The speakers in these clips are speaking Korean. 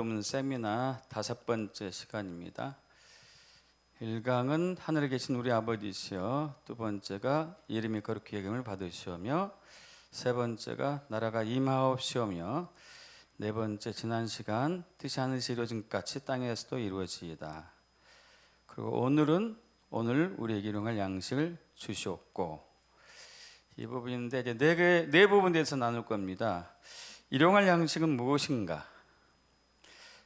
세미나 5번째 시간입니다. 1강은 하늘에 계신 우리 아버지시여, 2번째가 이름이 거룩히 여김을 받으시오며, 3번째가 나라가 임하옵시오며, 4번째 지난 시간 뜻이 하늘에서 이루어진 것 같이 땅에서도 이루어지이다. 그리고 오늘 우리에게 일용할 양식을 주시옵고, 이 부분인데 이제 네 부분에 대해서 나눌 겁니다. 일용할 양식은 무엇인가?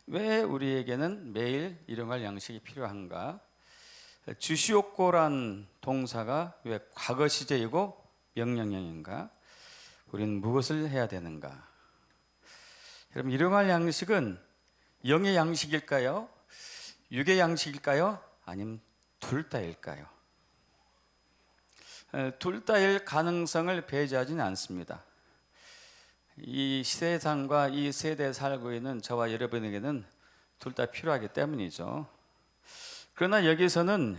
왜 우리에게는 매일 일용할 양식이 필요한가? 주시옵고란 동사가 왜 과거 시제이고 명령형인가? 우리는 무엇을 해야 되는가? 여러분, 일용할 양식은 영의 양식일까요? 육의 양식일까요? 아니면 둘 다일까요? 둘 다일 가능성을 배제하지는 않습니다. 이 세상과 이 세대에 살고 있는 저와 여러분에게는 둘 다 필요하기 때문이죠. 그러나 여기서는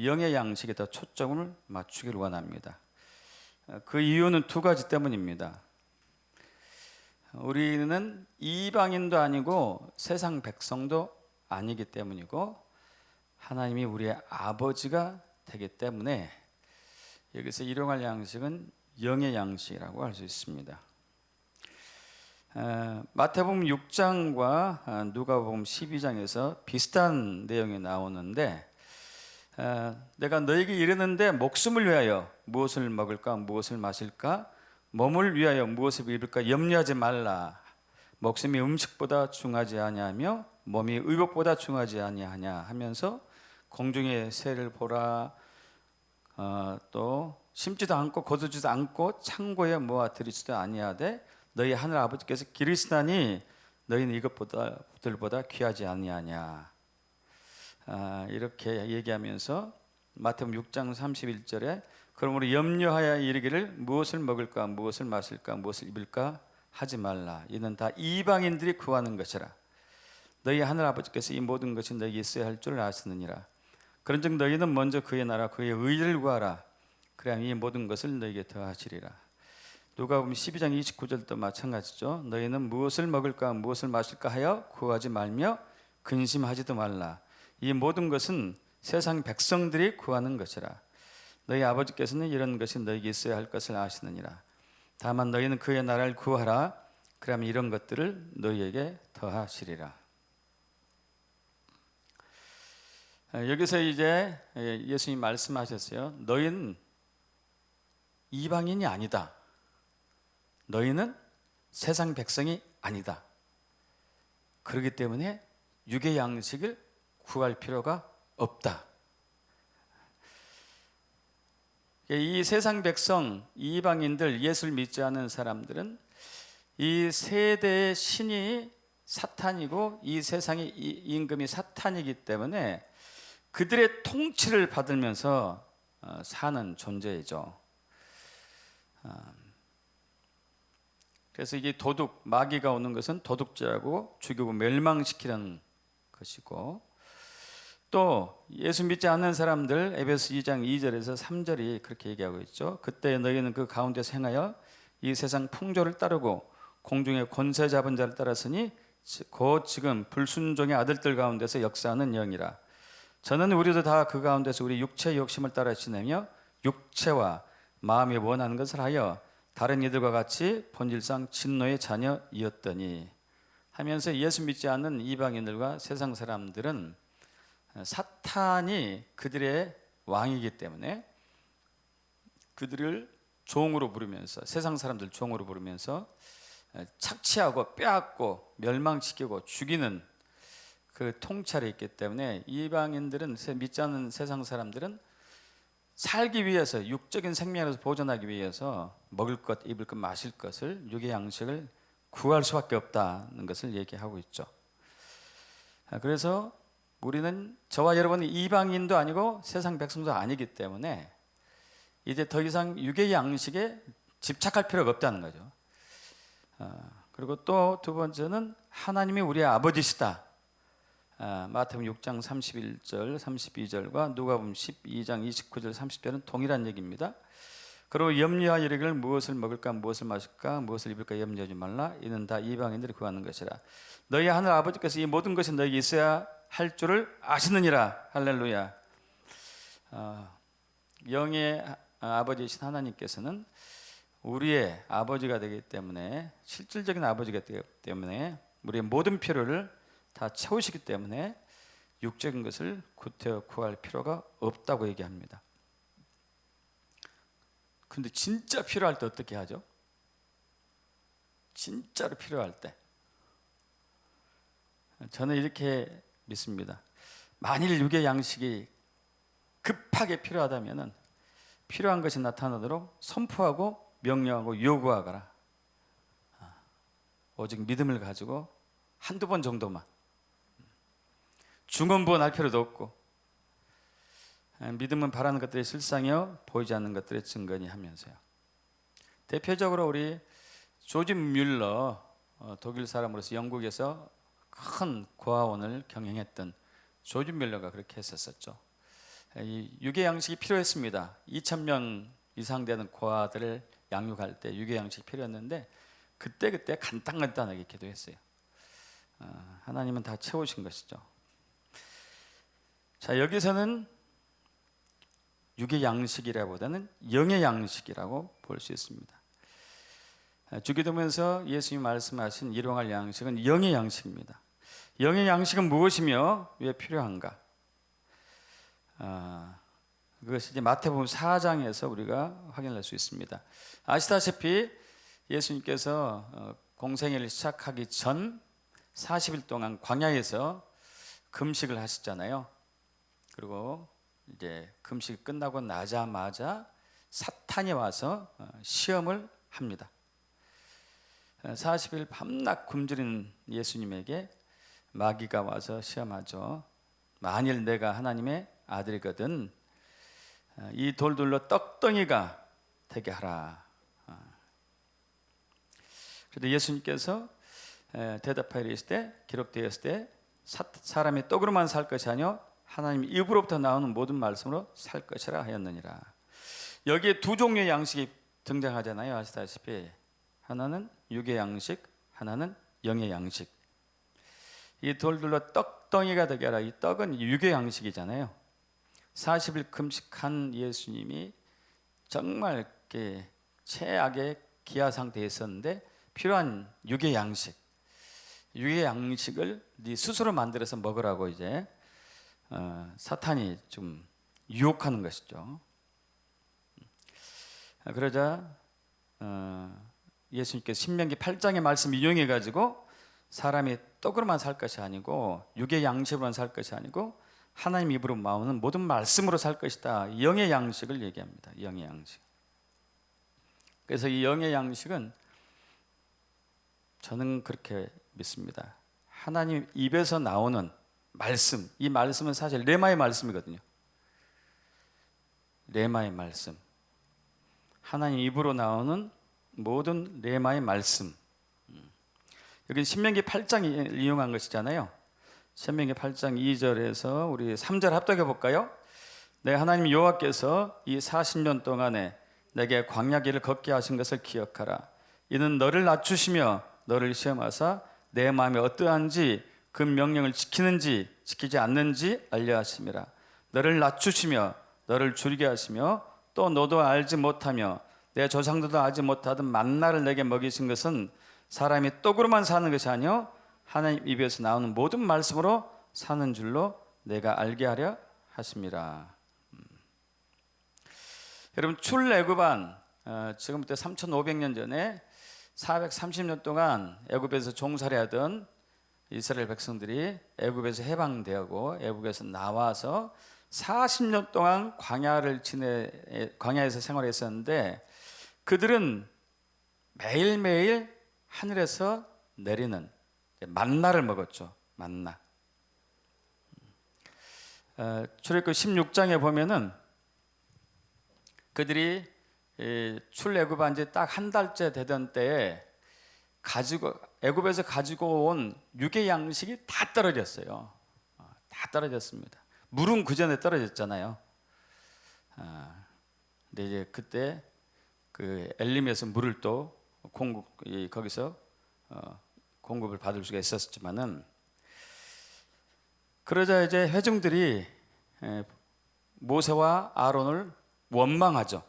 영의 양식에 더 초점을 맞추기를 원합니다. 그 이유는 2가지 때문입니다. 우리는 이방인도 아니고 세상 백성도 아니기 때문이고, 하나님이 우리의 아버지가 되기 때문에 여기서 일용할 양식은 영의 양식이라고 할 수 있습니다. 마태복음 6장과 누가복음 12장에서 비슷한 내용이 나오는데, 내가 너에게 이르는데 목숨을 위하여 무엇을 먹을까 무엇을 마실까, 몸을 위하여 무엇을 입을까 염려하지 말라. 목숨이 음식보다 중하지 아니하며 몸이 의복보다 중하지 아니하냐 하면서 공중의 새를 보라, 또 심지도 않고 거두지도 않고 창고에 모아 들이지도 아니하되 너희 하늘 아버지께서 기르시나니 너희는 이것들보다 귀하지 아니하냐. 이렇게 얘기하면서 마태복음 6장 31절에 그러므로 염려하여 이르기를 무엇을 먹을까 무엇을 마실까 무엇을 입을까 하지 말라. 이는 다 이방인들이 구하는 것이라. 너희 하늘 아버지께서 이 모든 것이 너희에게 있어야 할 줄 아시느니라. 그런즉 너희는 먼저 그의 나라 그의 의를 구하라. 그래야 이 모든 것을 너희에게 더하시리라. 누가복음 12장 29절도 마찬가지죠. 너희는 무엇을 먹을까 무엇을 마실까 하여 구하지 말며 근심하지도 말라. 이 모든 것은 세상 백성들이 구하는 것이라. 너희 아버지께서는 이런 것이 너희에게 있어야 할 것을 아시느니라. 다만 너희는 그의 나라를 구하라. 그러면 이런 것들을 너희에게 더하시리라. 여기서 이제 예수님이 말씀하셨어요. 너희는 이방인이 아니다. 너희는 세상 백성이 아니다. 그렇기 때문에 육의 양식을 구할 필요가 없다. 이 세상 백성, 이방인들, 예수를 믿지 않은 사람들은 이 세대의 신이 사탄이고 이 세상의 임금이 사탄이기 때문에 그들의 통치를 받으면서 사는 존재이죠. 그래서 이게 도둑, 마귀가 오는 것은 도둑질하고 죽이고 멸망시키는 것이고, 또 예수 믿지 않는 사람들 에베소 2장 2절에서 3절이 그렇게 얘기하고 있죠. 그때 너희는 그 가운데서 행하여 이 세상 풍조를 따르고 공중의 권세 잡은 자를 따랐으니 곧 지금 불순종의 아들들 가운데서 역사하는 영이라. 저는 우리도 다 그 가운데서 우리 육체의 욕심을 따라 지내며 육체와 마음이 원하는 것을 하여 다른 이들과 같이 본질상 진노의 자녀이었더니 하면서 예수 믿지 않는 이방인들과 세상 사람들은 사탄이 그들의 왕이기 때문에 그들을 종으로 부르면서, 세상 사람들 종으로 부르면서 착취하고 빼앗고 멸망시키고 죽이는 그 통찰이 있기 때문에 이방인들은, 믿지 않는 세상 사람들은 살기 위해서, 육적인 생명에서 보존하기 위해서 먹을 것, 입을 것, 마실 것을, 육의 양식을 구할 수밖에 없다는 것을 얘기하고 있죠. 그래서 우리는, 저와 여러분은 이방인도 아니고 세상 백성도 아니기 때문에 이제 더 이상 육의 양식에 집착할 필요가 없다는 거죠. 그리고 또 2번째는 하나님이 우리의 아버지시다. 마태복음 6장 31절 32절과 누가복음 12장 29절 30절은 동일한 얘기입니다. 그리고 염려하여 이르기를 무엇을 먹을까 무엇을 마실까 무엇을 입을까 염려하지 말라. 이는 다 이방인들이 구하는 것이라. 너희 하늘 아버지께서 이 모든 것이 너희에게 있어야 할 줄을 아시느니라. 할렐루야. 영의 아버지이신 하나님께서는 우리의 아버지가 되기 때문에, 실질적인 아버지가 되기 때문에 우리의 모든 필요를 다 채우시기 때문에 육적인 것을 구태여 구할 필요가 없다고 얘기합니다. 근데 진짜 필요할 때 어떻게 하죠? 진짜로 필요할 때 저는 이렇게 믿습니다. 만일 육의 양식이 급하게 필요하다면 필요한 것이 나타나도록 선포하고 명령하고 요구하거라. 오직 믿음을 가지고 한두 번 정도만, 중언부언할 필요도 없고, 믿음은 바라는 것들의 실상이요 보이지 않는 것들의 증거니 하면서요. 대표적으로 우리 조지 뮬러, 독일 사람으로서 영국에서 큰 고아원을 경영했던 조지 뮬러가 그렇게 했었죠. 이 육의 양식이 필요했습니다. 2,000명 이상 되는 고아들을 양육할 때 육의 양식이 필요했는데 그때 간단하게 기도했어요. 하나님은 다 채우신 것이죠. 자, 여기서는 육의 양식이라보다는 영의 양식이라고 볼 수 있습니다. 주기도면서 예수님이 말씀하신 일용할 양식은 영의 양식입니다. 영의 양식은 무엇이며 왜 필요한가? 그것이 이제 마태복음 4장에서 우리가 확인할 수 있습니다. 아시다시피 예수님께서 공생애를 시작하기 전 40일 동안 광야에서 금식을 하셨잖아요. 그리고 이제 금식이 끝나고 나자마자 사탄이 와서 시험을 합니다. 40일 밤낮 굶주린 예수님에게 마귀가 와서 시험하죠. 만일 내가 하나님의 아들이거든 이 돌들로 떡덩이가 되게 하라. 그런데 예수님께서 대답하여 이르실 때, 기록되었을 때 사람이 떡으로만 살 것이 아니요 하나님 입으로부터 나오는 모든 말씀으로 살 것이라 하였느니라. 여기에 두 종류의 양식이 등장하잖아요. 아시다시피 하나는 육의 양식, 하나는 영의 양식. 이 돌들로 떡덩이가 되게 하라. 이 떡은 육의 양식이잖아요. 40일 금식한 예수님이 정말 최악의 기아 상태에 있었는데 필요한 육의 양식, 육의 양식을 네 스스로 만들어서 먹으라고 이제 사탄이 좀 유혹하는 것이죠. 그러자 예수님께서 신명기 8장의 말씀 인용해 가지고 사람이 떡으로만 살 것이 아니고 육의 양식으로만 살 것이 아니고 하나님 입으로 나오는 모든 말씀으로 살 것이다. 영의 양식을 얘기합니다. 영의 양식. 그래서 이 영의 양식은 저는 그렇게 믿습니다. 하나님 입에서 나오는 말씀, 이 말씀은 사실 레마의 말씀이거든요. 레마의 말씀, 하나님 입으로 나오는 모든 레마의 말씀. 여기 신명기 8장을 이용한 것이잖아요. 신명기 8장 2절에서 우리 3절 합독해 볼까요? 내 하나님 여호와께서 이 40년 동안에 내게 광야 길을 걷게 하신 것을 기억하라. 이는 너를 낮추시며 너를 시험하사 내 마음이 어떠한지 그 명령을 지키는지 지키지 않는지 알려 하심이라. 너를 낮추시며 너를 줄이게 하시며 또 너도 알지 못하며 내 조상들도 알지 못하던 만나를 내게 먹이신 것은 사람이 떡으로만 사는 것이 아니요 하나님 입에서 나오는 모든 말씀으로 사는 줄로 내가 알게 하려 하심이라. 여러분 출애굽한 지금부터 3,500년 전에 430년 동안 애굽에서 종살이하던 이스라엘 백성들이 애굽에서 해방되고 애굽에서 나와서 40년 동안 광야에서 생활했었는데 그들은 매일매일 하늘에서 내리는 만나를 먹었죠. 만나. 출애굽 16장에 보면은 그들이 출애굽한 지 딱 한 달째 되던 때에 애굽에서 가지고 온 육의 양식이 다 떨어졌어요. 다 떨어졌습니다. 물은 그 전에 떨어졌잖아요. 근데 이제 그때 그 엘림에서 물을 또 거기서 공급을 받을 수가 있었지만은, 그러자 이제 회중들이 모세와 아론을 원망하죠.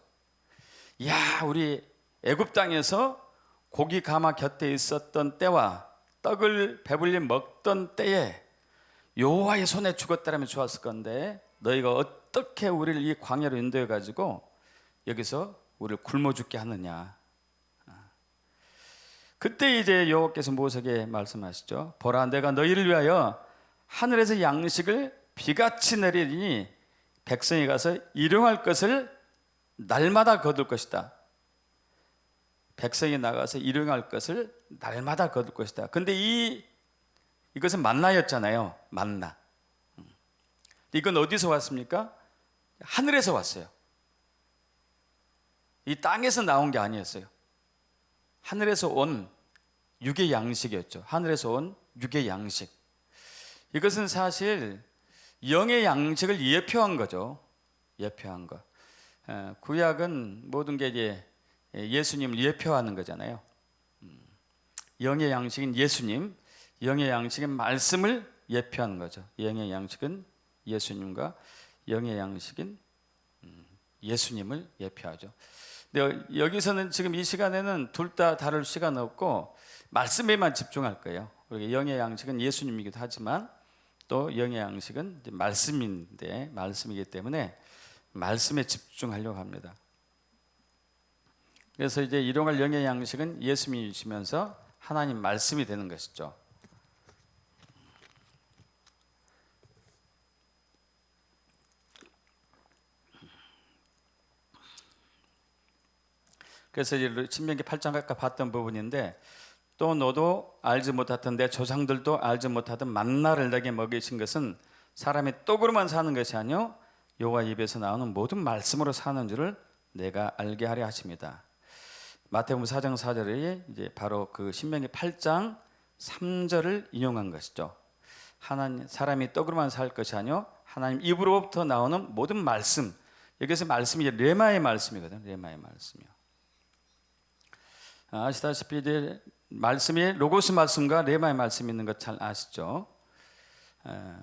야, 우리 애굽 땅에서 고기 가마 곁에 있었던 때와 떡을 배불리 먹던 때에 여호와의 손에 죽었다라면 좋았을 건데 너희가 어떻게 우리를 이 광야로 인도해 가지고 여기서 우리를 굶어 죽게 하느냐. 그때 이제 여호와께서 모세에게 말씀하시죠. 보라, 내가 너희를 위하여 하늘에서 양식을 비같이 내리니 백성이 가서 일용할 것을 날마다 거둘 것이다. 백성이 나가서 일용할 것을 날마다 거둘 것이다. 근데 이것은 만나였잖아요. 만나. 이건 어디서 왔습니까? 하늘에서 왔어요. 이 땅에서 나온 게 아니었어요. 하늘에서 온 육의 양식이었죠. 하늘에서 온 육의 양식. 이것은 사실 영의 양식을 예표한 거죠. 예표한 거. 구약은 모든 게 이제 예수님을 예표하는 거잖아요. 영의 양식인 예수님, 영의 양식인 말씀을 예표하는 거죠. 영의 양식은 예수님과 영의 양식인 예수님을 예표하죠. 근데 여기서는 지금 이 시간에는 둘 다 다룰 시간 없고 말씀에만 집중할 거예요. 그리고 영의 양식은 예수님이기도 하지만 또 영의 양식은 말씀인데, 말씀이기 때문에 말씀에 집중하려고 합니다. 그래서 이제 일용할 영의 양식은 예수님이시면서 하나님 말씀이 되는 것이죠. 그래서 이제 신명기 8장 아까 봤던 부분인데, 또 너도 알지 못하던 내 조상들도 알지 못하던 만나를 내게 먹이신 것은 사람이 떡으로만 사는 것이 아니요 여호와 입에서 나오는 모든 말씀으로 사는 줄을 내가 알게 하려 하십니다. 마태복음 4장 4절이 이제 바로 그 신명기 8장 3절을 인용한 것이죠. 하나님, 사람이 떡으로만 살 것이 아니요 하나님 입으로부터 나오는 모든 말씀. 여기서 말씀이 이제 레마의 말씀이거든요. 레마의 말씀이요. 아시다시피 이제 말씀이 로고스 말씀과 레마의 말씀이 있는 것 잘 아시죠?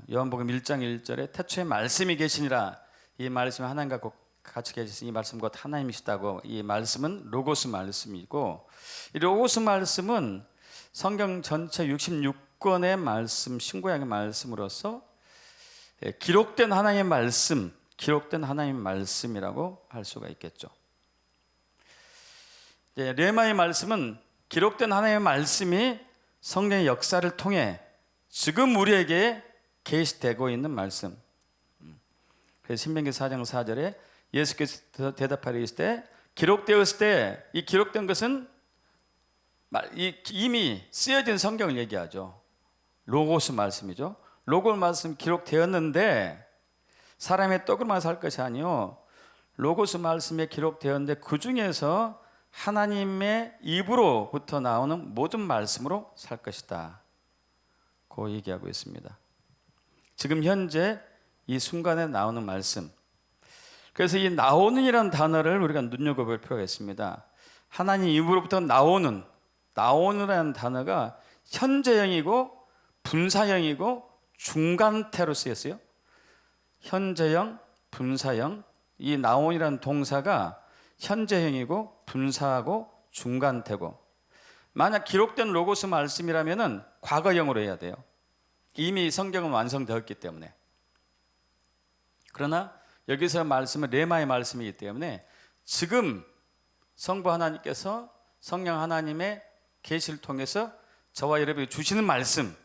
요한복음 1장 1절에 태초에 말씀이 계시니라. 이 말씀이 하나님과 같이 계시니 이 말씀 곧 하나님이시다고. 이 말씀은 로고스 말씀이고, 이 로고스 말씀은 성경 전체 66권의 말씀, 신구약의 말씀으로서 기록된 하나님의 말씀, 기록된 하나님의 말씀이라고 할 수가 있겠죠. 레마의 말씀은 기록된 하나님의 말씀이 성령의 역사를 통해 지금 우리에게 계시되고 있는 말씀. 그래서 신명기 4장 4절에 예수께서 대답하여 이르시되 기록되었을 때, 이 기록된 것은 이미 쓰여진 성경을 얘기하죠. 로고스 말씀이죠. 로고스 말씀 기록되었는데 사람의 떡으로만 살 것이 아니요 로고스 말씀에 기록되었는데 그 중에서 하나님의 입으로부터 나오는 모든 말씀으로 살 것이다. 그 얘기하고 있습니다. 지금 현재 이 순간에 나오는 말씀. 그래서 이 나오는이라는 단어를 우리가 눈여겨볼 필요가 있습니다. 하나님 입으로부터 나오는이라는 단어가 현재형이고 분사형이고 중간태로 쓰였어요. 현재형, 분사형. 이 나오는이라는 동사가 현재형이고 분사하고 중간태고, 만약 기록된 로고스 말씀이라면은 과거형으로 해야 돼요. 이미 성경은 완성되었기 때문에. 그러나 여기서 말씀은 레마의 말씀이기 때문에 지금 성부 하나님께서 성령 하나님의 계시를 통해서 저와 여러분에게 주시는 말씀,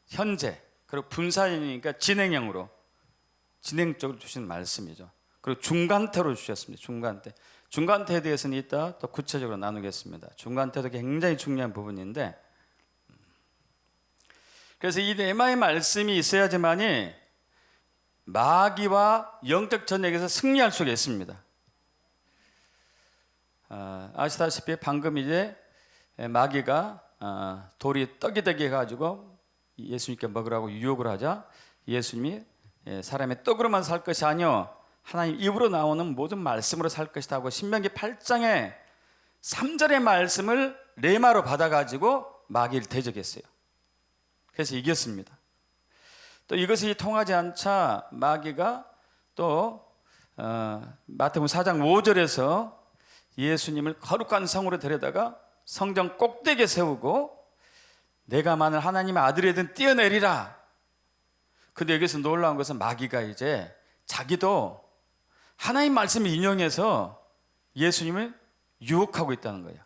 현재, 그리고 분사형이니까 진행형으로, 진행적으로 주시는 말씀이죠. 그리고 중간태로 주셨습니다. 중간태에 대해서는 이따 또 구체적으로 나누겠습니다. 중간태도 굉장히 중요한 부분인데, 그래서 이 레마의 말씀이 있어야지만이 마귀와 영적 전쟁에서 승리할 수가 있습니다. 아시다시피 방금 이제 마귀가 돌이 떡이 되게 해가지고 예수님께 먹으라고 유혹을 하자 예수님이 사람의 떡으로만 살 것이 아니요 하나님 입으로 나오는 모든 말씀으로 살 것이다 하고 신명기 8장의 3절의 말씀을 레마로 받아가지고 마귀를 대적했어요. 그래서 이겼습니다. 또 이것이 통하지 않자 마귀가 또 마태복음 4장 5절에서 예수님을 거룩한 성으로 데려다가 성전 꼭대기에 세우고 내가 만일 하나님의 아들이든 뛰어내리라. 근데 여기서 놀라운 것은 마귀가 이제 자기도 하나님 말씀을 인용해서 예수님을 유혹하고 있다는 거예요.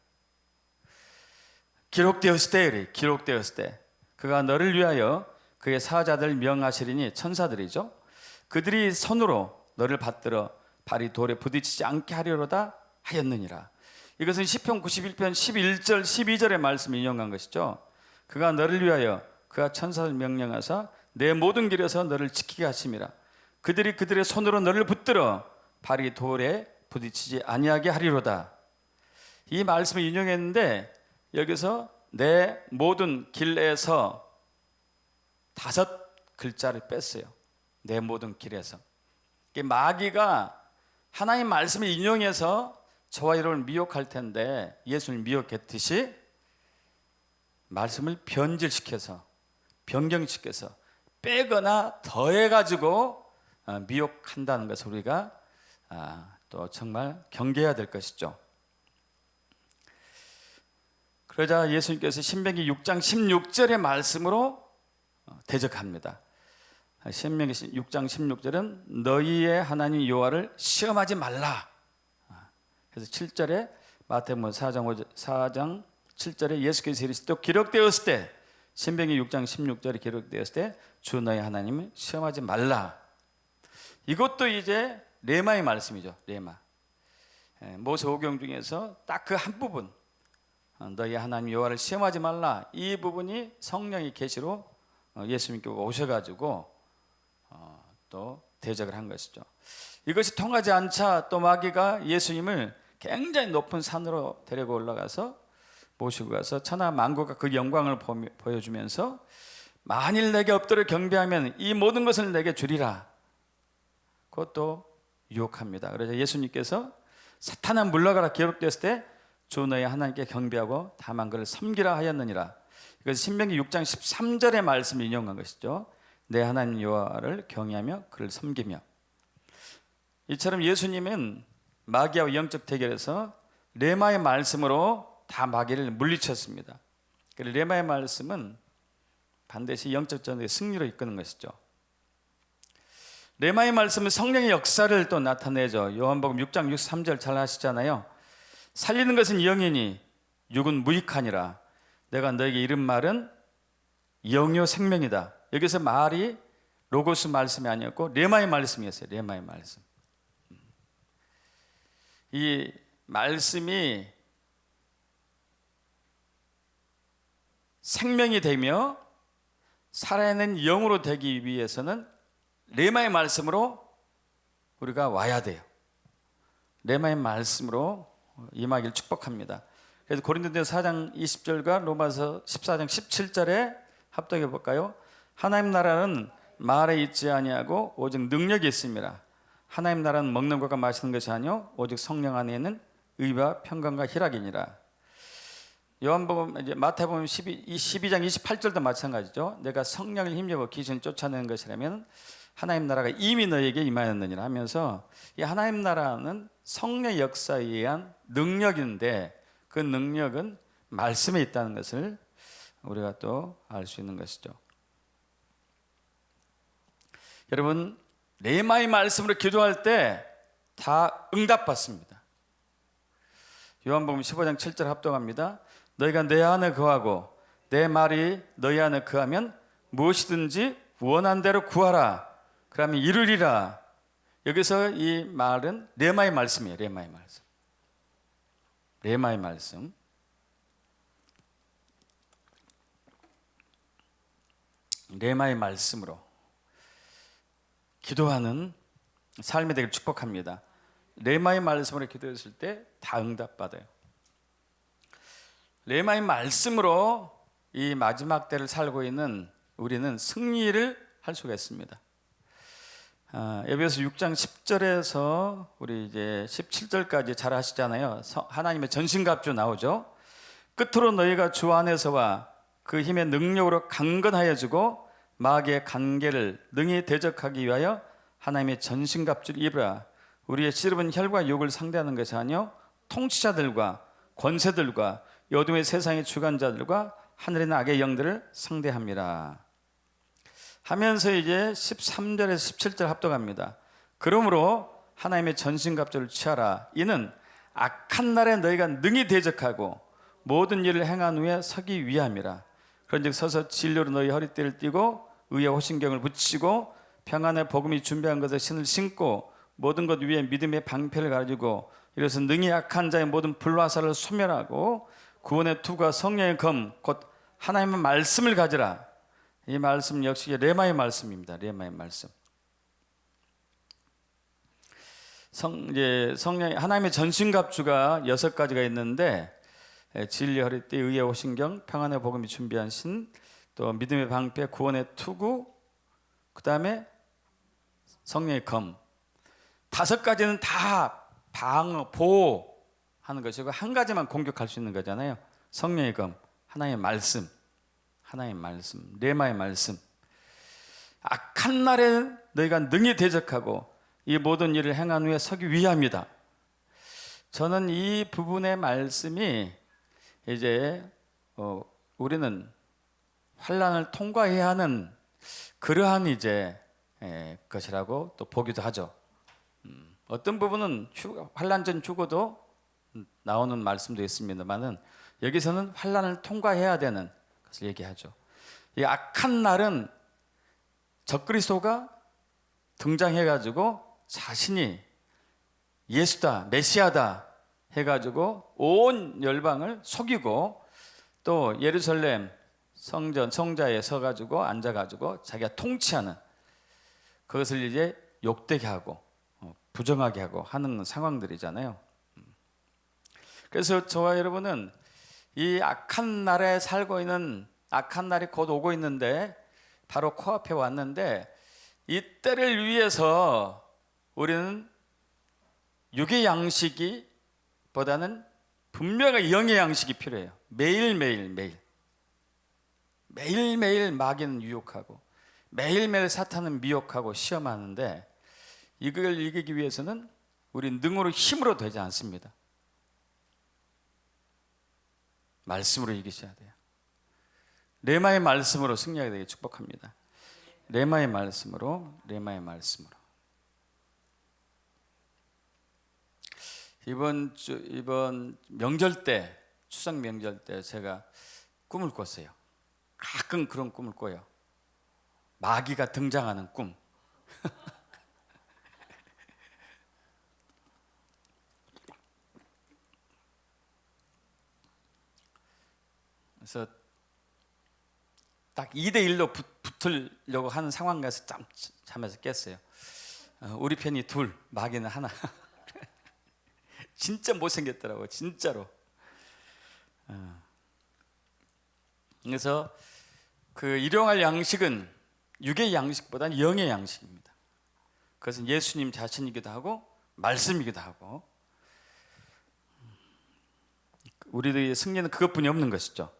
기록되었을 때, 기록되었을 때 그가 너를 위하여 그의 사자들 명하시리니, 천사들이죠. 그들이 손으로 너를 받들어 발이 돌에 부딪히지 않게 하려로다 하였느니라. 이것은 시편 91편 11절 12절의 말씀을 인용한 것이죠. 그가 너를 위하여 그가 천사를 명령하사 내 모든 길에서 너를 지키게 하심이라. 그들이 그들의 손으로 너를 붙들어 발이 돌에 부딪히지 아니하게 하리로다. 이 말씀을 인용했는데 여기서 내 모든 길에서 5글자를 뺐어요. 내 모든 길에서. 마귀가 하나님 말씀을 인용해서 저와 여러분을 미혹할 텐데 예수님을 미혹했듯이 말씀을 변질시켜서 변경시켜서 빼거나 더해가지고 미혹한다는 것을 우리가 또 정말 경계해야 될 것이죠. 그러자 예수님께서 신명기 6장 16절의 말씀으로 대적합니다. 신명기 6장 16절은 너희의 하나님 여호와를 시험하지 말라. 그래서 7절에 마태복음 4장 7절에 예수께서 이르시되 또 기록되었을 때, 신명기 6장 16절에 기록되었을 때 주 너희 하나님을 시험하지 말라. 이것도 이제 레마의 말씀이죠. 레마. 모세오경 중에서 딱 그 한 부분, 너희 하나님 여호와를 시험하지 말라, 이 부분이 성령의 계시로 예수님께 오셔가지고 또 대적을 한 것이죠. 이것이 통하지 않자 또 마귀가 예수님을 굉장히 높은 산으로 데리고 올라가서 모시고 가서 천하 만국과 그 영광을 보여주면서 만일 내게 엎드려 경배하면 이 모든 것을 내게 주리라. 그것도 유혹합니다. 그래서 예수님께서 사탄아 물러가라 기록되었을 때 주 너희 하나님께 경배하고 다만 그를 섬기라 하였느니라. 이것은 신명기 6장 13절의 말씀을 인용한 것이죠. 내 하나님 여호와를 경외하며 그를 섬기며. 이처럼 예수님은 마귀와 영적 대결에서 레마의 말씀으로 다 마귀를 물리쳤습니다. 레마의 말씀은 반드시 영적 전쟁의 승리로 이끄는 것이죠. 레마의 말씀은 성령의 역사를 또 나타내죠. 요한복음 6장 63절 잘 아시잖아요. 살리는 것은 영이니 육은 무익하니라. 내가 너에게 이른 말은 영이요 생명이다. 여기서 말이 로고스 말씀이 아니었고 레마의 말씀이었어요. 레마의 말씀. 이 말씀이 생명이 되며 살아있는 영으로 되기 위해서는 레마의 말씀으로 우리가 와야 돼요. 레마의 말씀으로 임하기를 축복합니다. 그래서 고린도전서 4장 20절과 로마서 14장 17절에 합독해 볼까요? 하나님 나라는 말에 있지 아니하고 오직 능력이 있습니다. 하나님 나라는 먹는 것과 마시는 것이 아니요 오직 성령 안에 있는 의와 평강과 희락이니라. 요한복음 이제 마태복음 12장 28절도 마찬가지죠. 내가 성령을 힘입어 귀신을 쫓아내는 것이라면 하나님 나라가 이미 너에게 임하였느니라 하면서 이 하나님 나라는 성령의 역사에 의한 능력인데 그 능력은 말씀에 있다는 것을 우리가 또 알 수 있는 것이죠. 여러분, 레마의 말씀으로 기도할 때 다 응답받습니다. 요한복음 15장 7절 합독합니다. 너희가 내 안에 거하고 내 말이 너희 안에 거하면 무엇이든지 원한 대로 구하라. 그러면 이루리라. 여기서 이 말은 레마의 말씀이에요. 레마의 말씀. 레마의 말씀. 레마의 말씀으로 기도하는 삶이 되길 축복합니다. 레마의 말씀으로 기도했을 때 다 응답받아요. 레마의 말씀으로 이 마지막 때를 살고 있는 우리는 승리를 할 수가 있습니다. 에베소 6장 10절에서 우리 이제 17절까지 잘 아시잖아요. 하나님의 전신갑주 나오죠. 끝으로 너희가 주 안에서와 그 힘의 능력으로 강건하여지고 마귀의 관계를 능히 대적하기 위하여 하나님의 전신갑주를 입으라. 우리의 씨름은 혈과 육을 상대하는 것이 아니요 통치자들과 권세들과 어둠의 세상의 주관자들과 하늘에 있는 악의 영들을 상대함이라 하면서 이제 13절에서 17절 합독합니다. 그러므로 하나님의 전신갑주를 취하라. 이는 악한 날에 너희가 능히 대적하고 모든 일을 행한 후에 서기 위함이라. 그런즉 서서 진료로 너희 허리띠를 띠고 의의 호신경을 붙이고 평안의 복음이 준비한 것을 신을 신고 모든 것 위에 믿음의 방패를 가지고 이래서 능히 악한 자의 모든 불화살을 소멸하고 구원의 투과 성령의 검 곧 하나님의 말씀을 가지라. 이 말씀 역시 레마의 말씀입니다. 레마의 말씀. 성령 하나님의 전신갑주가 6가지가 있는데 진리 허리띠, 의의 호신경, 평안의 복음이 준비한 신, 또 믿음의 방패, 구원의 투구, 그 다음에 성령의 검. 5가지는 다 방어, 보호하는 것이고 한 가지만 공격할 수 있는 거잖아요. 성령의 검, 하나님의 말씀, 하나님의 말씀, 레마의 말씀. 악한 날에 너희가 능히 대적하고 이 모든 일을 행한 후에 서기 위함이다. 저는 이 부분의 말씀이 이제 우리는 환난을 통과해야 하는 그러한 이제 것이라고 또 보기도 하죠. 어떤 부분은 환난 전 죽어도 나오는 말씀도 있습니다만은 여기서는 환난을 통과해야 되는 것을 얘기하죠. 이 악한 날은 적그리스도가 등장해가지고 자신이 예수다, 메시아다 해가지고 온 열방을 속이고 또 예루살렘 성전, 성자에 서가지고 앉아가지고 자기가 통치하는 그것을 이제 욕되게 하고 부정하게 하고 하는 상황들이잖아요. 그래서 저와 여러분은 이 악한 날에 살고 있는 악한 날이 곧 오고 있는데 바로 코앞에 왔는데 이 때를 위해서 우리는 육의 양식이 보다는 분명히 영의 양식이 필요해요. 매일매일 마귀는 유혹하고 매일매일 사탄은 미혹하고 시험하는데 이걸 이기기 위해서는 우리 능으로 힘으로 되지 않습니다. 말씀으로 이기셔야 돼요. 레마의 말씀으로 승리하게 되게 축복합니다. 레마의 말씀으로. 이번 명절 때, 추석 명절 때 제가 꿈을 꿨어요. 가끔 그런 꿈을 꿔요. 마귀가 등장하는 꿈. 그래서 딱 2대1로 붙으려고 하는 상황 가서 잠에서 깼어요. 우리 편이 둘, 마귀는 하나. 진짜 못생겼더라고요. 진짜로. 그래서 그 일용할 양식은 육의 양식보다는 영의 양식입니다. 그것은 예수님 자신이기도 하고 말씀이기도 하고 우리들의 승리는 그것뿐이 없는 것이죠.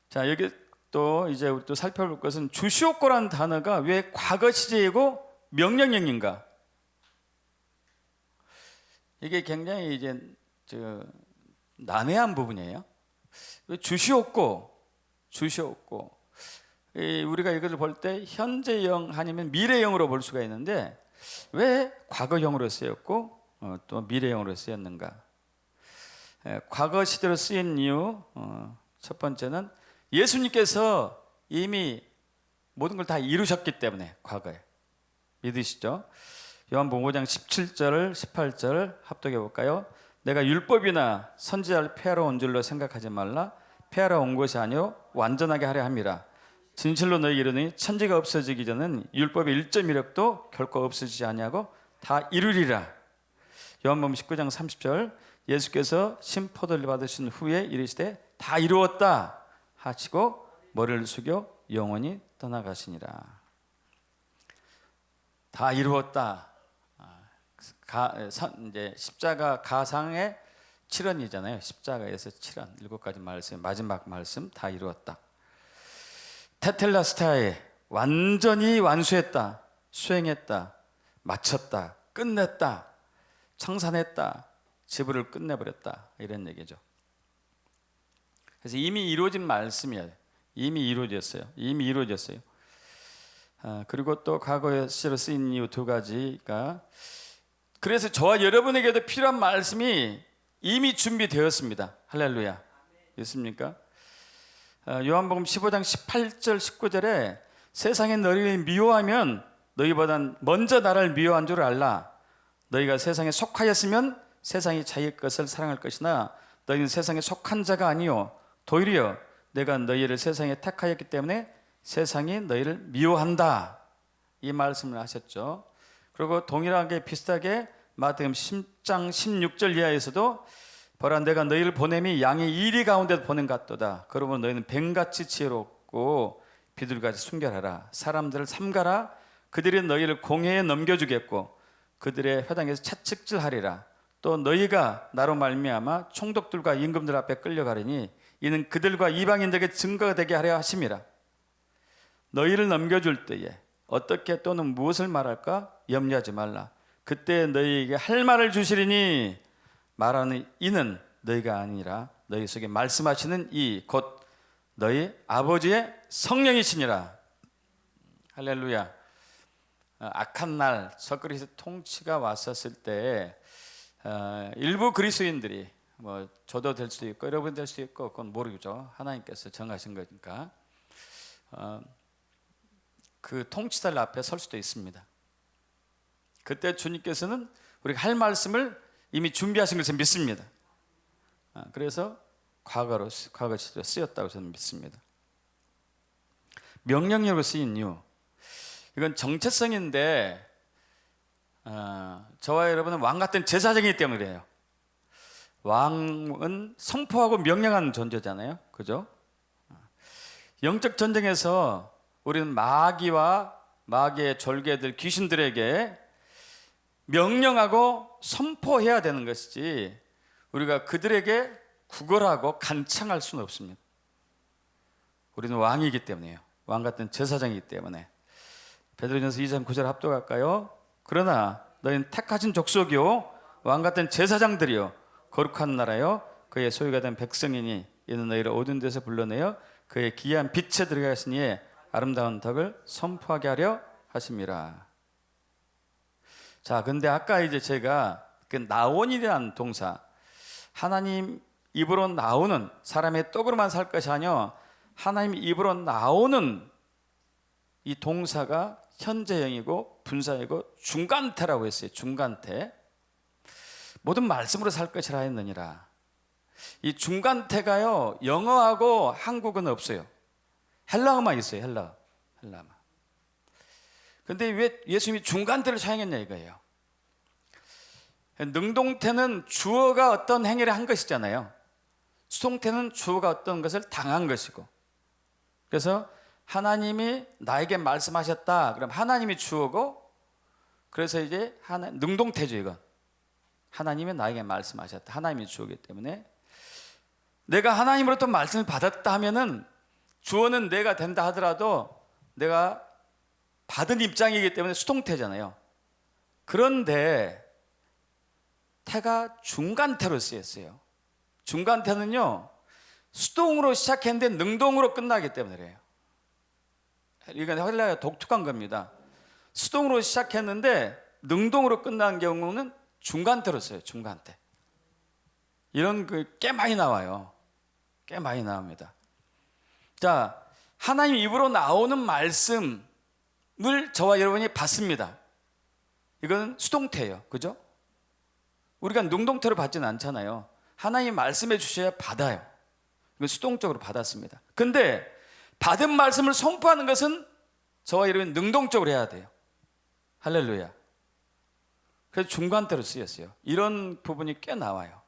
자, 여기 또 이제 우리 또 살펴볼 것은 주시옵고라는 단어가 왜 과거 시제이고 명령형인가? 이게 굉장히 이제 난해한 부분이에요. 왜 주시옵고 우리가 이것을 볼 때 현재형 아니면 미래형으로 볼 수가 있는데 왜 과거형으로 쓰였고 또 미래형으로 쓰였는가? 과거 시대로 쓰인 이유 첫 번째는 예수님께서 이미 모든 걸 다 이루셨기 때문에 과거에 믿으시죠? 요한복음 5장 17절 18절 합독해 볼까요? 내가 율법이나 선지자를 폐하러 온 줄로 생각하지 말라. 폐하러 온 것이 아니요 완전하게 하려 함이라. 진실로 너희에게 이르노니 천지가 없어지기 전은 율법의 1.1획도 결코 없어지지 아니하고 다 이루리라. 요한복음 19장 30절 예수께서 신포도를 받으신 후에 이르시되 다 이루었다 하시고 머리를 숙여 영원히 떠나가시니라. 다 이루었다. 이제 십자가 가상의 7원이잖아요. 십자가에서 7원 7가지 말씀, 마지막 말씀 다 이루었다. 테텔라스타에 완전히 완수했다, 수행했다, 마쳤다, 끝냈다, 청산했다, 지불을 끝내버렸다, 이런 얘기죠. 그래서 이미 이루어진 말씀이에요. 이미 이루어졌어요. 이미 이루어졌어요. 그리고 또 과거에 시로 쓰인 이유 두 가지가, 그래서 저와 여러분에게도 필요한 말씀이 이미 준비되었습니다. 할렐루야. 있습니까? 요한복음 15장 18절 19절에 세상에 너희를 미워하면 너희보단 먼저 나를 미워한 줄 알라. 너희가 세상에 속하였으면 세상이 자기 것을 사랑할 것이나 너희는 세상에 속한 자가 아니요 도리어 내가 너희를 세상에 택하였기 때문에 세상이 너희를 미워한다, 이 말씀을 하셨죠. 그리고 동일하게 비슷하게 마태복음 10장 16절 이하에서도 보라 내가 너희를 보냄이 양의 이리 가운데 보낸 같도다. 그러므로 너희는 뱀같이 지혜롭고 비둘기같이 순결하라. 사람들을 삼가라. 그들이 너희를 공회에 넘겨주겠고 그들의 회당에서 채찍질하리라. 또 너희가 나로 말미암아 총독들과 임금들 앞에 끌려가리니 이는 그들과 이방인들에게 증거가 되게 하려 하심이라. 너희를 넘겨줄 때에 어떻게 또는 무엇을 말할까 염려하지 말라. 그때 너희에게 할 말을 주시리니 말하는 이는 너희가 아니라 너희 속에 말씀하시는 이 곧 너희 아버지의 성령이시니라. 할렐루야. 악한 날 서그리스 통치가 왔었을 때 일부 그리스도인들이, 뭐 저도 될 수도 있고 여러분 될 수도 있고 그건 모르죠. 하나님께서 정하신 거니까 그 통치자들 앞에 설 수도 있습니다. 그때 주님께서는 우리가 할 말씀을 이미 준비하신 것을 믿습니다. 그래서 과거 시대로 쓰였다고 저는 믿습니다. 명령력으로 쓰인 이유, 이건 정체성인데 저와 여러분은 왕 같은 제사장이기 때문에 그래요. 왕은 선포하고 명령하는 존재잖아요. 그죠? 영적 전쟁에서 우리는 마귀와 마귀의 졸개들, 귀신들에게 명령하고 선포해야 되는 것이지 우리가 그들에게 구걸하고 간청할 수는 없습니다. 우리는 왕이기 때문에요. 왕 같은 제사장이기 때문에. 베드로전서 2장 9절 합독할까요? 그러나 너희는 택하신 족속이요 왕 같은 제사장들이요 거룩한 나라요 그의 소유가 된 백성이니 이는 너희를 어두운 데서 불러내어 그의 기이한 빛에 들어가시니 아름다운 덕을 선포하게 하려 하심이라. 자, 근데 아까 이제 제가 그 나온이라는 동사, 하나님 입으로 나오는, 사람의 떡으로만 살 것이 아니요 하나님 입으로 나오는 이 동사가 현재형이고 분사이고 중간태라고 했어요. 중간태. 모든 말씀으로 살 것이라 했느니라. 이 중간태가요 영어하고 한국어는 없어요. 헬라어만 있어요. 헬라어만. 근데 왜 예수님이 중간태를 사용했냐 이거예요. 능동태는 주어가 어떤 행위를 한 것이잖아요. 수동태는 주어가 어떤 것을 당한 것이고. 그래서 하나님이 나에게 말씀하셨다. 그럼 하나님이 주어고, 그래서 이제 능동태죠 이건. 하나님이 나에게 말씀하셨다. 하나님이 주어기 때문에 내가 하나님으로부터 말씀을 받았다 하면은 주어는 내가 된다 하더라도 내가 받은 입장이기 때문에 수동태잖아요. 그런데 태가 중간태로 쓰였어요. 중간태는요 수동으로 시작했는데 능동으로 끝나기 때문에 그래요. 이건 헬라어가 독특한 겁니다. 수동으로 시작했는데 능동으로 끝난 경우는 중간태로 써요. 중간태. 이런 꽤 많이 나와요. 꽤 많이 나옵니다. 자, 하나님 입으로 나오는 말씀을 저와 여러분이 받습니다. 이건 수동태예요. 그죠? 우리가 능동태로 받지는 않잖아요. 하나님 말씀해 주셔야 받아요. 이건 수동적으로 받았습니다. 근데 받은 말씀을 선포하는 것은 저와 여러분이 능동적으로 해야 돼요. 할렐루야. 그래서 중간태로 쓰였어요. 이런 부분이 꽤 나와요.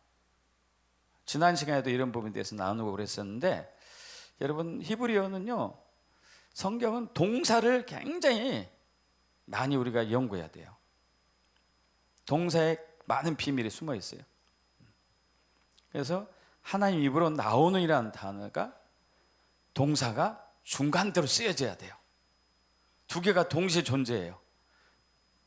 지난 시간에도 이런 부분에 대해서 나누고 그랬었는데, 여러분 히브리어는요 성경은 동사를 굉장히 많이 우리가 연구해야 돼요. 동사에 많은 비밀이 숨어 있어요. 그래서 하나님 입으로 나오는이라는 단어가 동사가 중간대로 쓰여져야 돼요. 두 개가 동시에 존재해요.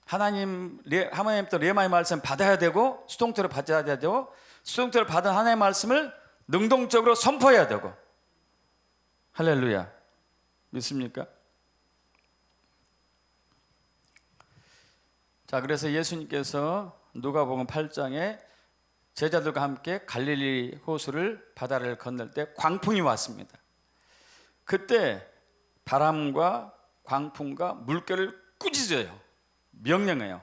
하나님부터 레마의 말씀 받아야 되고 수동태로 받아야 되고 수동태로 받은 하나님의 말씀을 능동적으로 선포해야 되고. 할렐루야. 믿습니까? 자, 그래서 예수님께서 누가복음 8장에 제자들과 함께 갈릴리 호수를 바다를 건널 때 광풍이 왔습니다. 그때 바람과 광풍과 물결을 꾸짖어요. 명령해요.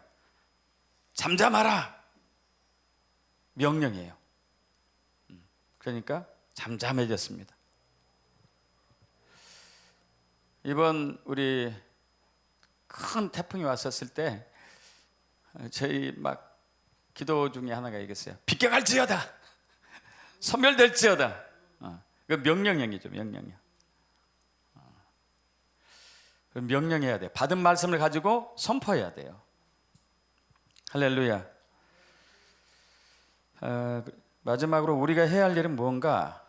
잠잠하라. 명령이에요. 그러니까 잠잠해졌습니다. 이번 우리 큰 태풍이 왔었을 때 저희 막 기도 중에 하나가 이겼어요. 비껴갈지어다. 소멸될지어다. 그 명령형이죠. 명령형. 명령해야 돼요. 받은 말씀을 가지고 선포해야 돼요. 할렐루야. 마지막으로 우리가 해야 할 일은 무언가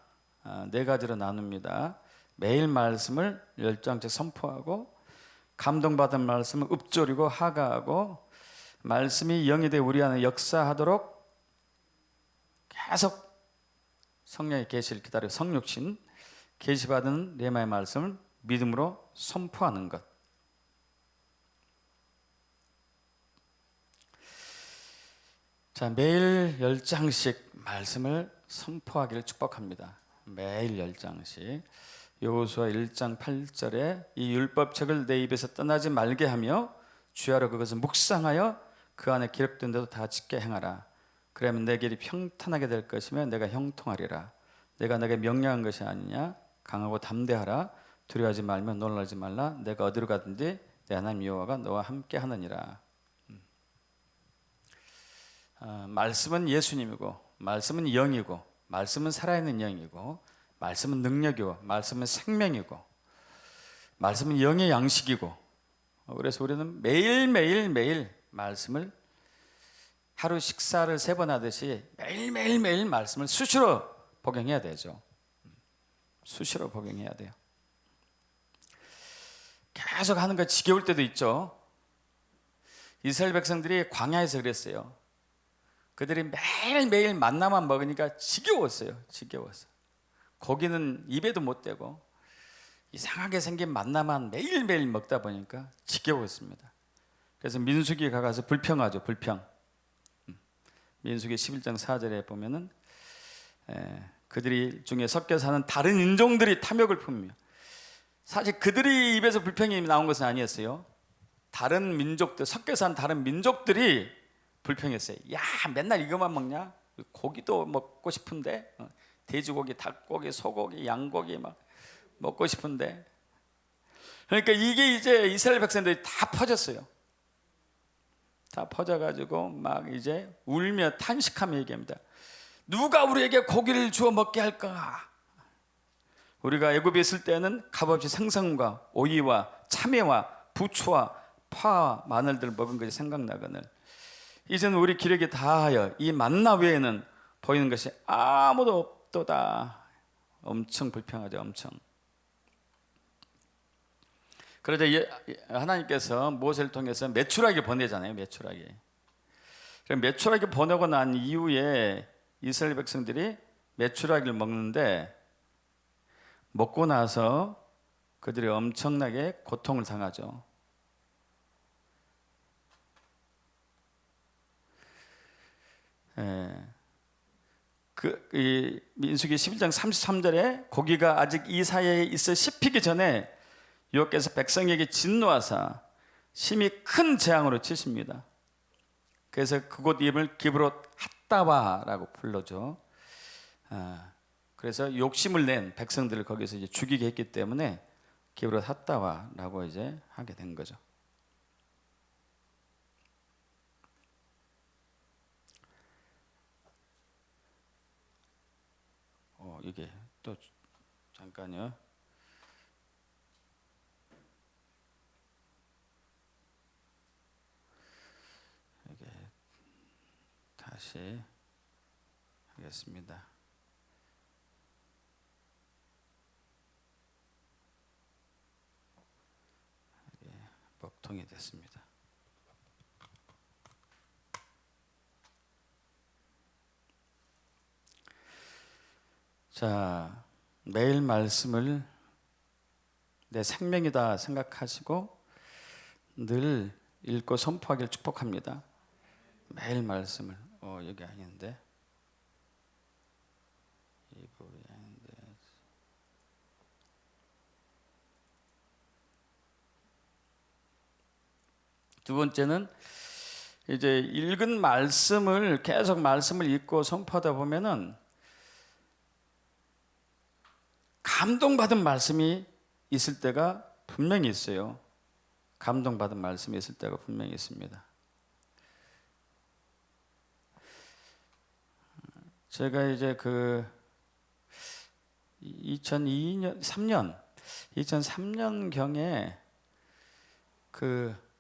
네 가지로 나눕니다. 매일 말씀을 열정적 선포하고, 감동받은 말씀을 읊조리고 하가하고, 말씀이 영이 되어 우리 안에 역사하도록 계속 성령의 계시를 기다리고 성육신 계시받은 레마의 말씀을 믿음으로 선포하는 것. 자, 매일 10장씩 말씀을 선포하기를 축복합니다. 매일 10장씩. 여호수아 1장 8절에 이 율법책을 내 입에서 떠나지 말게 하며 주야로 그것을 묵상하여 그 안에 기록된 대로 다 짓게 행하라. 그러면 내 길이 평탄하게 될 것이며 내가 형통하리라. 내가 내게 명령한 것이 아니냐. 강하고 담대하라. 두려워하지 말며 놀라지 말라. 내가 어디로 가든지 내 하나님 여호와가 너와 함께 하느니라. 말씀은 예수님이고, 말씀은 영이고, 말씀은 살아있는 영이고, 말씀은 능력이고, 말씀은 생명이고, 말씀은 영의 양식이고. 그래서 우리는 매일 말씀을 하루 식사를 3번 하듯이 매일 말씀을 수시로 복용해야 되죠. 수시로 복용해야 돼요. 계속 하는 거 지겨울 때도 있죠. 이스라엘 백성들이 광야에서 그랬어요. 그들이 매일 만나만 먹으니까 지겨웠어요. 고기는 입에도 못 대고 이상하게 생긴 만나만 매일 먹다 보니까 지겨웠습니다. 그래서 민수기 가서 불평하죠. 불평. 민수기 11장 4절에 보면은 그들이 중에 섞여 사는 다른 인종들이 탐욕을 품으며, 사실 그들이 입에서 불평이 나온 것은 아니었어요. 다른 민족들, 섞여 사는 다른 민족들이 불평했어요. 야, 맨날 이것만 먹냐? 고기도 먹고 싶은데, 돼지고기, 닭고기, 소고기, 양고기 막 먹고 싶은데. 그러니까 이게 이제 이스라엘 백성들이 다 퍼졌어요. 다 퍼져가지고 막 이제 울며 탄식하며 얘기합니다. 누가 우리에게 고기를 주워 먹게 할까? 우리가 애굽에 있을 때는 값없이 생선과 오이와 참외와 부추와 파와 마늘들을 먹은 것이 생각나거늘 이제는 우리 기력이 다하여 이 만나 외에는 보이는 것이 아무도 없도다. 엄청 불평하죠. 엄청. 그러자 하나님께서 모세를 통해서 메추라기 보내잖아요. 메추라기 보내고 난 이후에 이스라엘 백성들이 메추라기를 먹는데, 먹고 나서 그들이 엄청나게 고통을 당하죠. 이 민수기 11장 33절에 고기가 아직 이 사이에 있어 씹히기 전에 여호와께서 백성에게 진노하사 심히 큰 재앙으로 치십니다. 그래서 그곳 이름을 기브롯 핫다와라고 불러죠. 그래서 욕심을 낸 백성들을 거기서 이제 죽이게 했기 때문에 기브롯 핫다와라고 이제 하게 된 거죠. 이게 또 잠깐요. 다시 하겠습니다. 먹통이 됐습니다. 자, 매일 말씀을 내 생명이다 생각하시고 늘 읽고 선포하기를 축복합니다. 매일 말씀을. 여기 아닌데. 이 부분이 아닌데. 두 번째는 이제 읽은 말씀을 계속 말씀을 읽고 선포하다 보면은 감동받은 말씀이 있을 때가 분명히 있어요. 감동받은 말씀이 있을 때가 분명히 있습니다. 제가 이제 2003년경에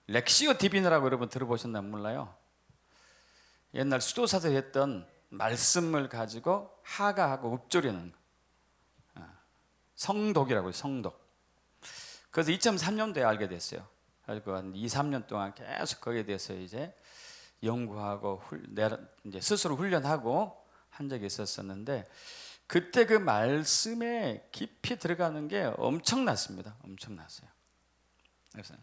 렉시오 디비너라고 여러분 들어보셨나 몰라요. 옛날 수도사들 했던 말씀을 가지고 하가하고 읊조리는 성독이라고요. 성독. 그래서 2003년도에 알게 됐어요. 그리고 한 2, 3년 동안 계속 거기에 대해서 이제 연구하고 이제 스스로 훈련하고 한 적이 있었는데 그때 그 말씀에 깊이 들어가는 게 엄청났습니다. 엄청났어요. 그래서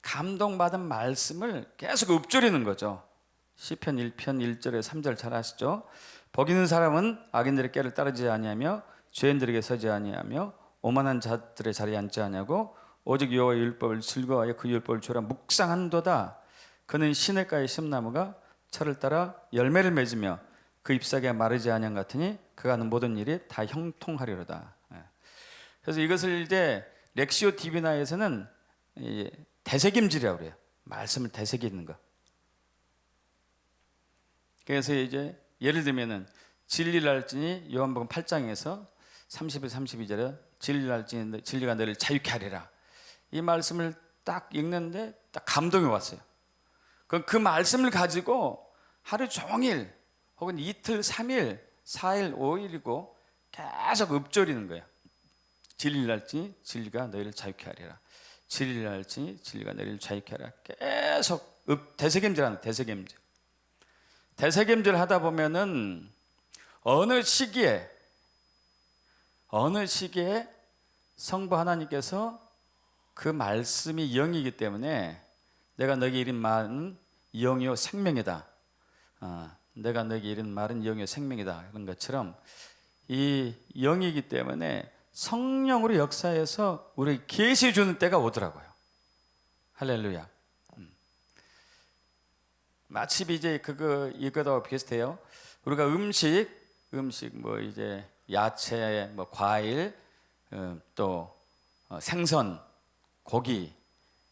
감동받은 말씀을 계속 읊조리는 거죠. 시편 1편 1절에 3절 잘 아시죠? 복 있는 사람은 악인들의 꾀를 따르지 아니하며 죄인들에게 서지 아니하며 오만한 자들의 자리에 앉지 아니하고 오직 여호와의 율법을 즐거워하여 그 율법을 주라 묵상한도다. 그는 시냇가의 심나무가 철을 따라 열매를 맺으며 그 잎사귀가 마르지 아니한 같으니 그가 하는 모든 일이 다 형통하리로다. 그래서 이것을 이제 렉시오 디비나에서는 되새김질이라고 그래요. 말씀을 되새기는 거. 그래서 이제 예를 들면은 진리를 알지니 요한복음 8장에서 30절 32절에 진리를 알지니 진리가 너를 자유케 하리라. 이 말씀을 딱 읽는데 딱 감동이 왔어요. 그럼 그 말씀을 가지고 하루 종일 혹은 이틀, 3일, 4일, 5일이고 계속 읊조리는 거예요. 진리를 알지니 진리가 너희를 자유케 하리라. 진리를 알지니 진리가 너희를 자유케 하리라. 계속 되새김질하는 되새김질. 되새김질 하다 보면은 어느 시기에 성부 하나님께서 그 말씀이 영이기 때문에 내가 너에게 이른 말은 영이요 생명이다. 내가 너에게 이른 말은 영이요 생명이다. 그런 것처럼 이 영이기 때문에 성령으로 역사해서 우리 계시 주는 때가 오더라고요. 할렐루야. 마치 이제 이거하고 비슷해요. 우리가 음식 뭐 이제 야채, 뭐 과일, 또 생선, 고기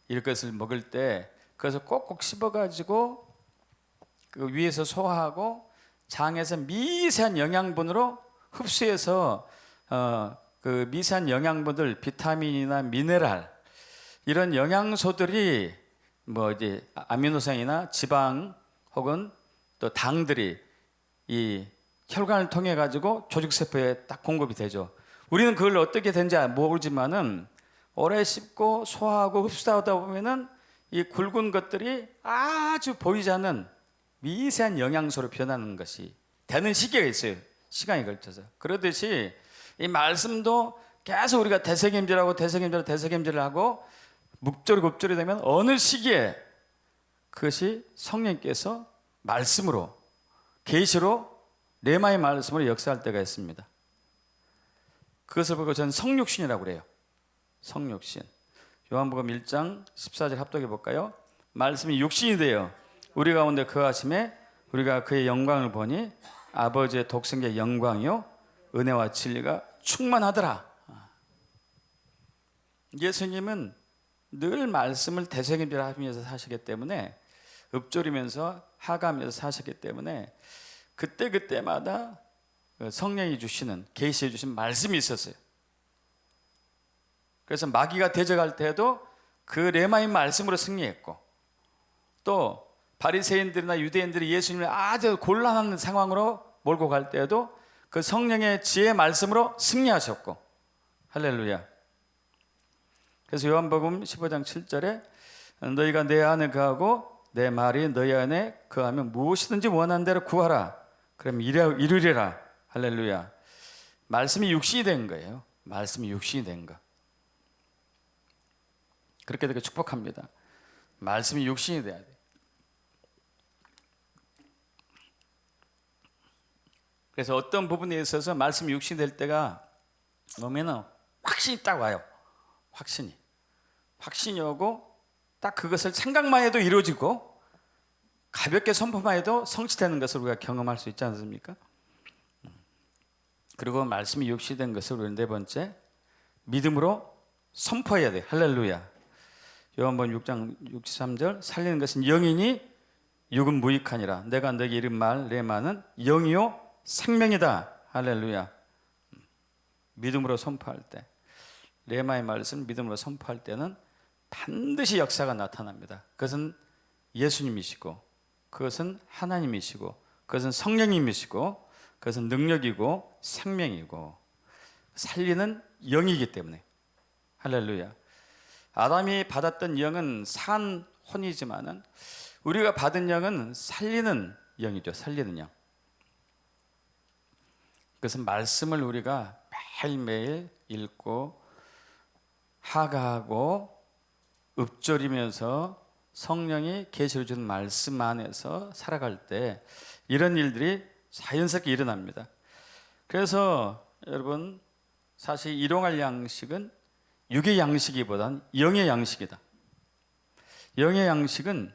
이런 것을 먹을 때 그래서 꼭꼭 씹어가지고 그 위에서 소화하고 장에서 미세한 영양분으로 흡수해서 그 미세한 영양분들, 비타민이나 미네랄 이런 영양소들이 뭐 이제 아미노산이나 지방 혹은 또 당들이 이 혈관을 통해 가지고 조직 세포에 딱 공급이 되죠. 우리는 그걸 어떻게 되는지 모르지만은 오래 씹고 소화하고 흡수하다 보면은 이 굵은 것들이 아주 보이지 않는 미세한 영양소로 변하는 것이 되는 시기가 있어요. 시간이 걸쳐서. 그러듯이 이 말씀도 계속 우리가 되새김질을 하고 묵조리 되면 어느 시기에 그것이 성령께서 말씀으로 계시로 레마의 말씀으로 역사할 때가 있습니다. 그것을 보고 저는 성육신이라고 그래요. 성육신. 요한복음 1장 14절 합독해 볼까요? 말씀이 육신이 되어 우리 가운데 거하심에 우리가 그의 영광을 보니 아버지의 독생자의 영광이요 은혜와 진리가 충만하더라. 예수님은 늘 말씀을 되새김질하면서 사시기 때문에 읊조리면서 하가하면서 사셨기 때문에 그때마다 성령이 주시는 계시해 주신 말씀이 있었어요. 그래서 마귀가 대적할 때도 그 레마의 말씀으로 승리했고 또 바리새인들이나 유대인들이 예수님을 아주 곤란한 상황으로 몰고 갈 때에도 그 성령의 지혜의 말씀으로 승리하셨고, 할렐루야. 그래서 요한복음 15장 7절에 너희가 내 안에 거하고 내 말이 너희 안에 거하면 무엇이든지 원하는 대로 구하라. 그럼 이루리라. 할렐루야. 말씀이 육신이 된 거예요. 말씀이 육신이 된 거. 그렇게 되게 축복합니다. 말씀이 육신이 돼야 돼. 그래서 어떤 부분에 있어서 말씀이 육신이 될 때가 오면은 확신이 딱 와요. 확신이 오고 딱 그것을 생각만 해도 이루어지고 가볍게 선포만 해도 성취되는 것을 우리가 경험할 수 있지 않습니까? 그리고 말씀이 육신이 된 것을 우리는 네 번째, 믿음으로 선포해야 돼. 할렐루야. 요한복음 6장 63절, 살리는 것은 영이니 육은 무익하니라. 내가 너에게 이른 말 레마는 영이요 생명이다. 할렐루야. 믿음으로 선포할 때, 레마의 말씀 믿음으로 선포할 때는 반드시 역사가 나타납니다. 그것은 예수님이시고, 그것은 하나님이시고, 그것은 성령님이시고, 그것은 능력이고 생명이고 살리는 영이기 때문에. 할렐루야. 아담이 받았던 영은 산 혼이지만은 우리가 받은 영은 살리는 영이죠. 살리는 영. 그것은 말씀을 우리가 매일매일 읽고 하가하고 읊조리면서 성령이 계시를 주는 말씀 안에서 살아갈 때 이런 일들이 자연스럽게 일어납니다. 그래서 여러분, 사실 일용할 양식은 육의 양식이보단 영의 양식이다. 영의 양식은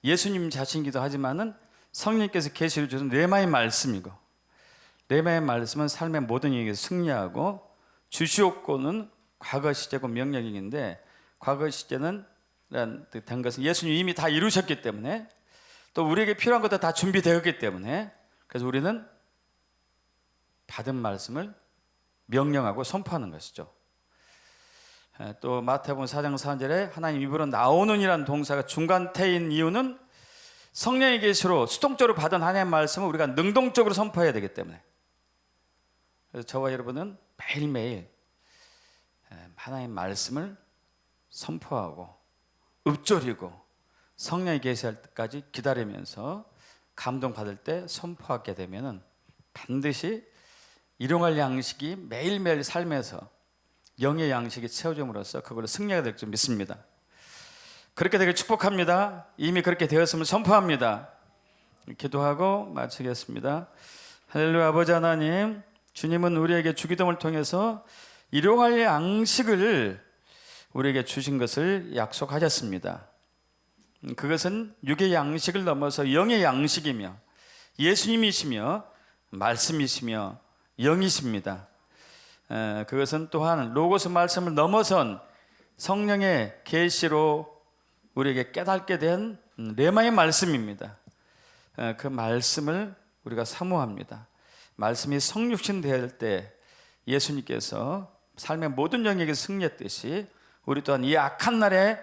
예수님 자신이기도 하지만은 성령께서 계시를 주는 레마의 말씀이고, 레마의 말씀은 삶의 모든 영역에 승리하고, 주시옵고는 과거 시제고 명령인데, 과거 시제는 된 것은 예수님이 이미 다 이루셨기 때문에, 또 우리에게 필요한 것도 다 준비되었기 때문에, 그래서 우리는 받은 말씀을 명령하고 선포하는 것이죠. 또 마태복음 4장 4절에 하나님 입으로 나오는이라는 동사가 중간태인 이유는 성령의 계시로 수동적으로 받은 하나님의 말씀을 우리가 능동적으로 선포해야 되기 때문에. 그래서 저와 여러분은 매일매일 하나님의 말씀을 선포하고 읊조리고 성령이 계시할 때까지 기다리면서 감동받을 때 선포하게 되면은 반드시 일용할 양식이 매일매일 삶에서 영의 양식이 채워짐으로써 그걸로 승리가 될 줄 믿습니다. 그렇게 되길 축복합니다. 이미 그렇게 되었음을 선포합니다. 기도하고 마치겠습니다. 할렐루야. 아버지 하나님, 주님은 우리에게 주기도문을 통해서 일용할 양식을 우리에게 주신 것을 약속하셨습니다. 그것은 육의 양식을 넘어서 영의 양식이며 예수님이시며 말씀이시며 영이십니다. 그것은 또한 로고스 말씀을 넘어선 성령의 계시로 우리에게 깨닫게 된 레마의 말씀입니다. 그 말씀을 우리가 사모합니다. 말씀이 성육신 될 때 예수님께서 삶의 모든 영역에 승리했듯이 우리 또한 이 악한 날에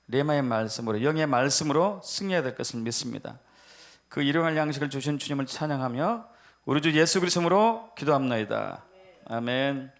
레마의 말씀으로, 영의 말씀으로 승리해야 될 것을 믿습니다. 그 일용할 양식을 주신 주님을 찬양하며 우리 주 예수 그리스도로 기도합나이다. 아멘.